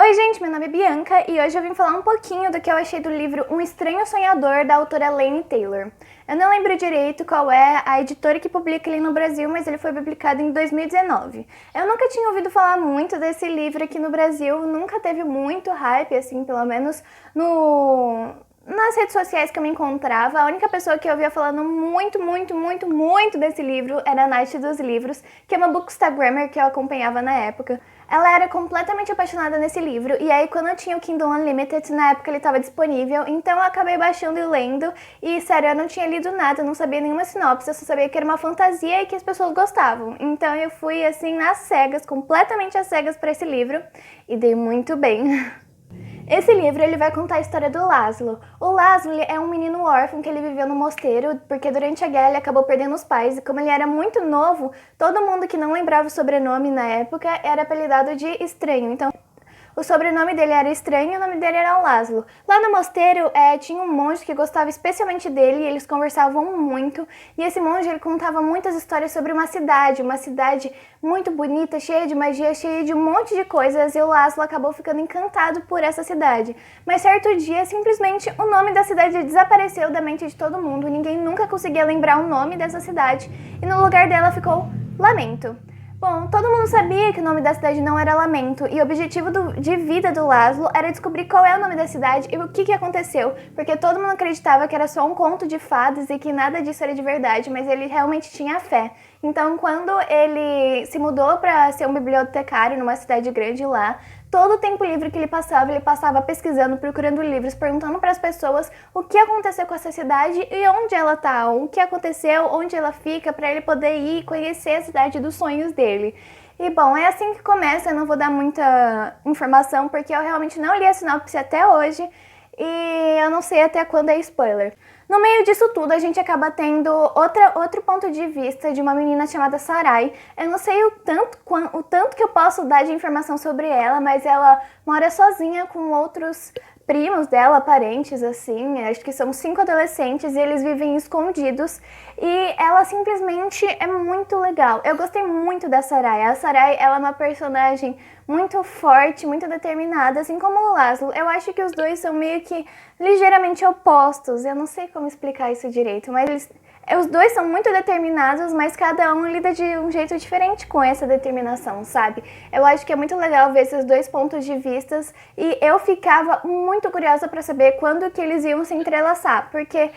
Oi gente, meu nome é Bianca e hoje eu vim falar um pouquinho do que eu achei do livro Um Estranho Sonhador, da autora Laini Taylor. Eu não lembro direito qual é a editora que publica ele no Brasil, mas ele foi publicado em 2019. Eu nunca tinha ouvido falar muito desse livro aqui no Brasil, nunca teve muito hype, assim, pelo menos nas redes sociais que eu me encontrava. A única pessoa que eu ouvia falando muito desse livro era a Nath dos Livros, que é uma bookstagrammer que eu acompanhava na época. Ela era completamente apaixonada nesse livro, e aí quando eu tinha o Kindle Unlimited, na época ele estava disponível, então eu acabei baixando e lendo, e sério, eu não tinha lido nada, eu não sabia nenhuma sinopse, eu só sabia que era uma fantasia e que as pessoas gostavam. Então eu fui assim, às cegas, completamente às cegas para esse livro, e dei muito bem. Esse livro ele vai contar a história do Laszlo. O Laszlo é um menino órfão que ele viveu no mosteiro, porque durante a guerra ele acabou perdendo os pais, e como ele era muito novo, todo mundo que não lembrava o sobrenome na época era apelidado de Estranho. Então, o sobrenome dele era Estranho e o nome dele era Laszlo. Lá no mosteiro tinha um monge que gostava especialmente dele e eles conversavam muito. E esse monge ele contava muitas histórias sobre uma cidade muito bonita, cheia de magia, cheia de um monte de coisas. E o Laszlo acabou ficando encantado por essa cidade. Mas certo dia, simplesmente o nome da cidade desapareceu da mente de todo mundo. Ninguém nunca conseguia lembrar o nome dessa cidade e no lugar dela ficou Lamento. Bom, todo mundo sabia que o nome da cidade não era Lamento, e o objetivo de vida do Laszlo era descobrir qual é o nome da cidade e o que aconteceu, porque todo mundo acreditava que era só um conto de fadas e que nada disso era de verdade, mas ele realmente tinha fé. Então, quando ele se mudou para ser um bibliotecário numa cidade grande lá, todo o tempo livre que ele passava pesquisando, procurando livros, perguntando para as pessoas o que aconteceu com essa cidade e onde ela tá, o que aconteceu, onde ela fica, para ele poder ir conhecer a cidade dos sonhos dele. E bom, é assim que começa, eu não vou dar muita informação porque eu realmente não li a sinopse até hoje e eu não sei até quando é spoiler. No meio disso tudo, a gente acaba tendo outro ponto de vista de uma menina chamada Sarai. Eu não sei o tanto que eu posso dar de informação sobre ela, mas ela mora sozinha com outros primos dela, parentes, assim, acho que são 5 adolescentes e eles vivem escondidos e ela simplesmente é muito legal. Eu gostei muito da Sarai. A Sarai, ela é uma personagem muito forte, muito determinada, assim como o Laszlo. Eu acho que os dois são meio que ligeiramente opostos, eu não sei como explicar isso direito, mas os dois são muito determinados, mas cada um lida de um jeito diferente com essa determinação, sabe? Eu acho que é muito legal ver esses dois pontos de vista e eu ficava muito curiosa para saber quando que eles iam se entrelaçar, porque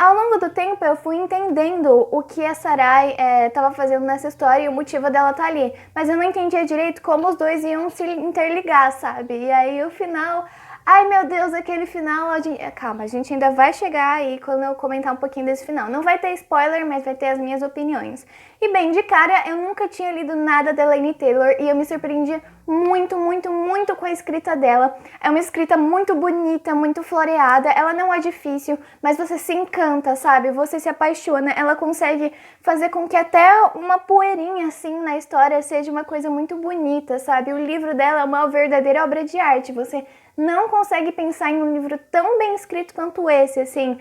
ao longo do tempo eu fui entendendo o que a Sarai estava fazendo nessa história e o motivo dela estar ali, mas eu não entendia direito como os dois iam se interligar, sabe? E aí o final... Ai meu Deus, aquele final... Calma, a gente ainda vai chegar aí quando eu comentar um pouquinho desse final. Não vai ter spoiler, mas vai ter as minhas opiniões. E bem, de cara, eu nunca tinha lido nada da Laini Taylor e eu me surpreendi muito com a escrita dela. É uma escrita muito bonita, muito floreada, ela não é difícil, mas você se encanta, sabe? Você se apaixona, ela consegue fazer com que até uma poeirinha assim na história seja uma coisa muito bonita, sabe? O livro dela é uma verdadeira obra de arte, você não consegue pensar em um livro tão bem escrito quanto esse, assim,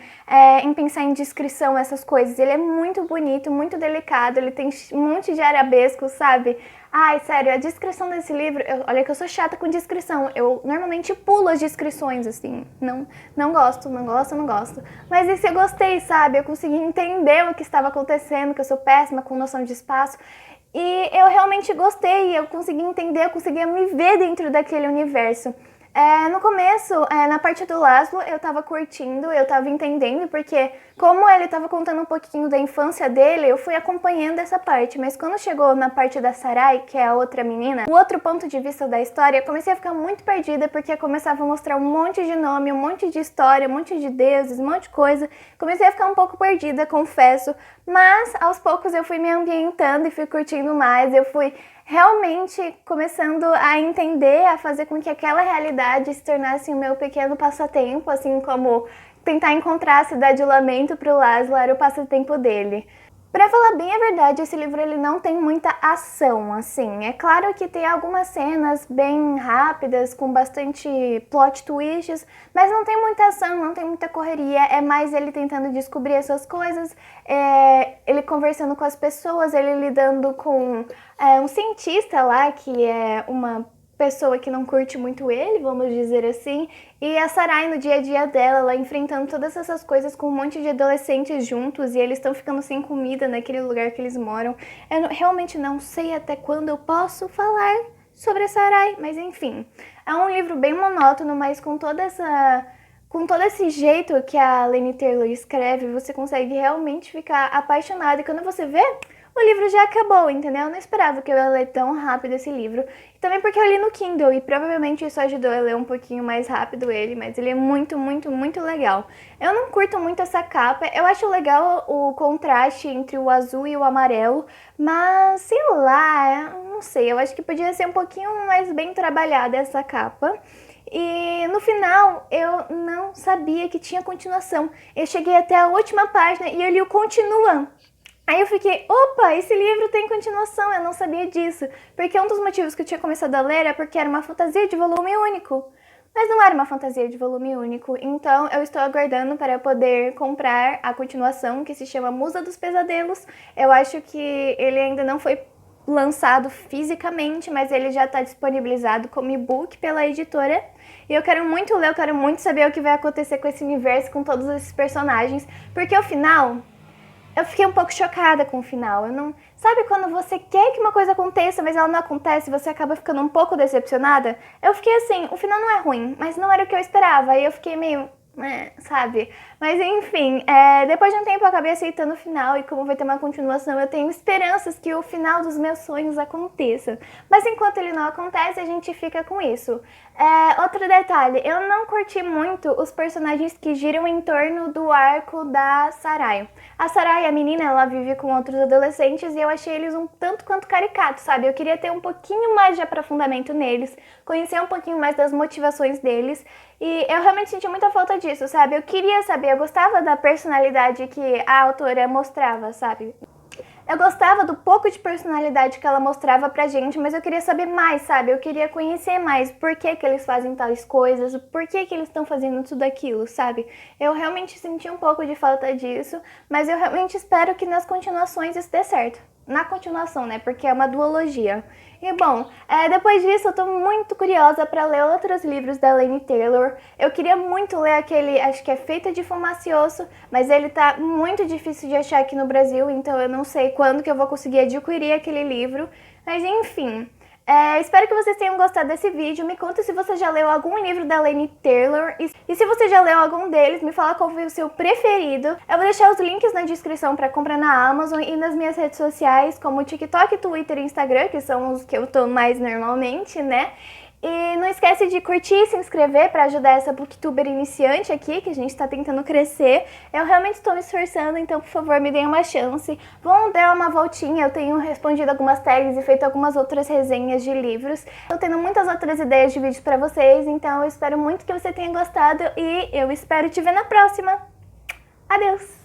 em pensar em descrição, essas coisas. Ele é muito bonito, muito delicado, ele tem um monte de arabescos, sabe? Ai, sério, a descrição desse livro, olha que eu sou chata com descrição, eu normalmente pulo as descrições, assim, não gosto. Mas esse eu gostei, sabe? Eu consegui entender o que estava acontecendo, que eu sou péssima com noção de espaço. E eu realmente gostei, eu consegui entender, eu conseguia me ver dentro daquele universo. No começo, na parte do Laszlo, eu tava curtindo, eu tava entendendo, porque como ele tava contando um pouquinho da infância dele, eu fui acompanhando essa parte. Mas quando chegou na parte da Sarai, que é a outra menina, o outro ponto de vista da história, eu comecei a ficar muito perdida, porque começava a mostrar um monte de nome, um monte de história, um monte de deuses, um monte de coisa. Comecei a ficar um pouco perdida, confesso, mas aos poucos eu fui me ambientando e fui curtindo mais, eu fui realmente começando a entender, a fazer com que aquela realidade se tornasse o meu pequeno passatempo, assim como tentar encontrar a cidade de Lamento para o Laszlo era o passatempo dele. Pra falar bem a verdade, esse livro ele não tem muita ação, assim. É claro que tem algumas cenas bem rápidas, com bastante plot twists, mas não tem muita ação, não tem muita correria. É mais ele tentando descobrir essas coisas, ele conversando com as pessoas, ele lidando com um cientista lá, que é uma pessoa que não curte muito ele, vamos dizer assim, e a Sarai no dia a dia dela, ela enfrentando todas essas coisas com um monte de adolescentes juntos e eles estão ficando sem comida naquele lugar que eles moram. Realmente não sei até quando eu posso falar sobre a Sarai, mas enfim. É um livro bem monótono, mas com todo esse jeito que a Laini Taylor escreve, você consegue realmente ficar apaixonada. E quando você vê, o livro já acabou, entendeu? Eu não esperava que eu ia ler tão rápido esse livro. E também porque eu li no Kindle e provavelmente isso ajudou a ler um pouquinho mais rápido ele, mas ele é muito, muito, muito legal. Eu não curto muito essa capa, eu acho legal o contraste entre o azul e o amarelo, mas sei lá, não sei, eu acho que podia ser um pouquinho mais bem trabalhada essa capa. E no final eu não sabia que tinha continuação. Eu cheguei até a última página e eu li o continua. Aí eu fiquei, opa, esse livro tem continuação, eu não sabia disso. Porque um dos motivos que eu tinha começado a ler é porque era uma fantasia de volume único. Mas não era uma fantasia de volume único, então eu estou aguardando para poder comprar a continuação, que se chama Musa dos Pesadelos. Eu acho que ele ainda não foi lançado fisicamente, mas ele já está disponibilizado como e-book pela editora. E eu quero muito ler, eu quero muito saber o que vai acontecer com esse universo, com todos esses personagens, porque o final... Eu fiquei um pouco chocada com o final. Eu não... Sabe quando você quer que uma coisa aconteça, mas ela não acontece e você acaba ficando um pouco decepcionada? Eu fiquei assim, o final não é ruim, mas não era o que eu esperava. Aí eu fiquei meio... sabe? Mas enfim, depois de um tempo eu acabei aceitando o final e como vai ter uma continuação, eu tenho esperanças que o final dos meus sonhos aconteça. Mas enquanto ele não acontece, a gente fica com isso. Outro detalhe, eu não curti muito os personagens que giram em torno do arco da Sarai. A Sarai, a menina, ela vive com outros adolescentes e eu achei eles um tanto quanto caricatos, sabe? Eu queria ter um pouquinho mais de aprofundamento neles, conhecer um pouquinho mais das motivações deles. E eu realmente senti muita falta disso, sabe? Eu queria saber, eu gostava da personalidade que a autora mostrava, sabe? Eu gostava do pouco de personalidade que ela mostrava pra gente, mas eu queria saber mais, sabe? Eu queria conhecer mais por que que eles fazem tais coisas, por que que eles estão fazendo tudo aquilo, sabe? Eu realmente senti um pouco de falta disso, mas eu realmente espero que nas continuações isso dê certo. Na continuação, né? Porque é uma duologia. E bom, depois disso eu tô muito curiosa pra ler outros livros da Laini Taylor. Eu queria muito ler aquele, acho que é Feita de Fumacioso, mas ele tá muito difícil de achar aqui no Brasil, então eu não sei quando que eu vou conseguir adquirir aquele livro. Mas enfim... espero que vocês tenham gostado desse vídeo. Me conta se você já leu algum livro da Laini Taylor e se você já leu algum deles, me fala qual foi o seu preferido. Eu vou deixar os links na descrição para comprar na Amazon e nas minhas redes sociais, como TikTok, Twitter e Instagram, que são os que eu tô mais normalmente, né? E não esquece de curtir e se inscrever para ajudar essa booktuber iniciante aqui, que a gente tá tentando crescer. Eu realmente estou me esforçando, então por favor me deem uma chance. Vão dar uma voltinha, eu tenho respondido algumas tags e feito algumas outras resenhas de livros. Tô tendo muitas outras ideias de vídeos para vocês, então eu espero muito que você tenha gostado e eu espero te ver na próxima. Adeus!